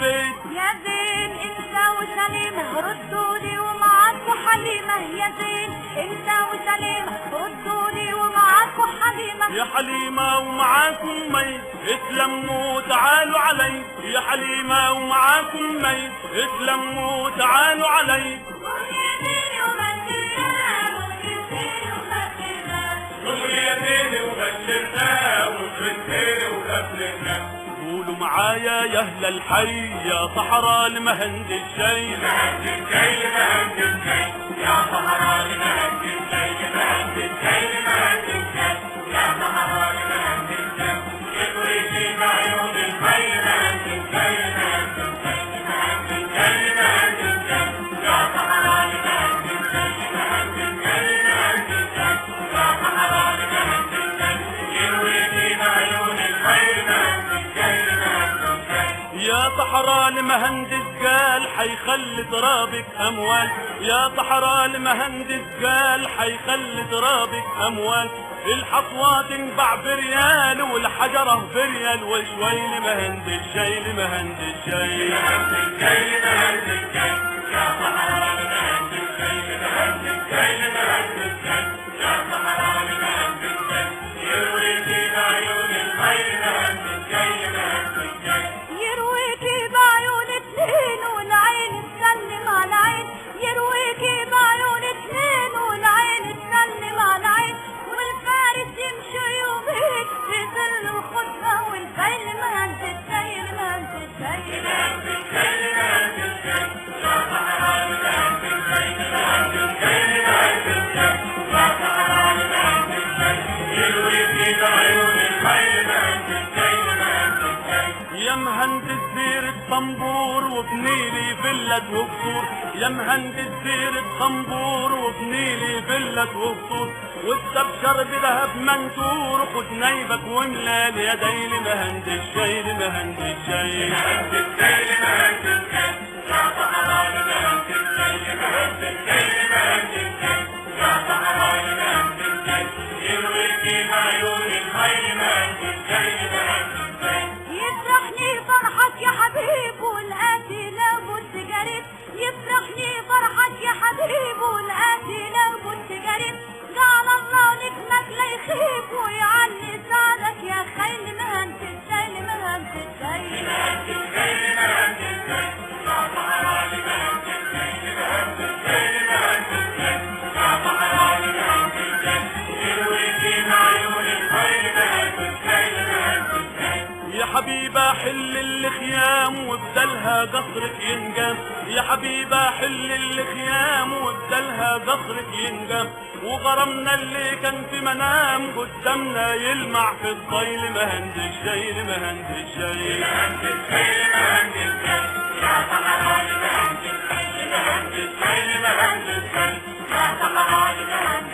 البيت. يا زين انت وسليمة ردولي ومعاكوا حليمة، يا زين انت وسليمة ردولي ومعاكوا حليمة. يا حليمة ومعاكم مي اتلموا تعالوا علي، يا حليمة ومعاكم مي اتلموا تعالوا علي. قولوا معايا يا اهل الحي يا صحراء المهند الشي، مهند الشي مهند الشي يا صحراء المهند الشي، مهند الشي مهند الشي يا صحراء المهند الشي. يطوي في بعيون الحي مهند الشي مهند الشي، مهند الشي مهند الشي يا صحراء المهند الشي، مهند الشي مهند الشي يا صحراء المهند الشي. يطوي في بعيون الحي مهند الشي مهند الشي. يا صحراء المهندس قال حيخلي ترابك اموال، يا صحراء المهندس قال حيخلي ترابك اموال. الحصوة تنباع بريال والحجرة بريال وشوي لمهندس شي، لمهندس شي. مهندس شي مهندس شي يا صحراء المهندس شي، مهندس شي مهندس شي يا صحراء المهندس شي. يروي في بعيون الخير مهندس شي مهندس شي. يرويكي بعيون اتنين والعين تسلم على العين، يرويكي بعيون اتنين والعين تسلم على العين. والفارس يمشي يومين في ظل الخطبة والخيل مهندس شي، مهندس شي. مهندس شي مهندس شي يا صحراء المهندس شي، مهندس شي مهندس شي يا صحراء المهندس شي. يروي في بعيون الخير مهندس شي مهندس شي. يا مهندس زير الطنبور وبنيلي فلة وقصور، يا مهندس زير الطنبور وبنيلي فلة وقصور. واستبشر بذهب منثور خد نيبك واملى اليدين لمهندس شي، لمهندس شي. مهندس شي مهندس شي يا صحراء المهندس شي، مهندس شي مهندس شي يا صحراء المهندس شي. يروي في بعيون الخير مهندس شي مهندس شي. يفرحني فرحك يا حبيب والآتي لابد قريب، يفرحني فرحك يا حبيب والآتي لابد قريب. جعل الله نجمك لا يخيب ويعلي سعدك يا خيل مهندس شي، مهندس شي. مهندس شي مهندس شي يا صحراء المهندس شي، مهندس شي مهندس شي يا صحراء المهندس شي. يروي في بعيون الخير مهندس شي مهندس شي. يا حبيبة حل الخيام وبدلها قصرك ينقام، يا حبيبة حل الخيام وبدلها قصرك ينقام. وغرمنا اللي كان في منام قدامنا يلمع في الضي لمهندس شي، لمهندس شي. مهندس شي مهندس شي يا صحراء المهندس شي، مهندس شي مهندس شي يا صحراء المهندس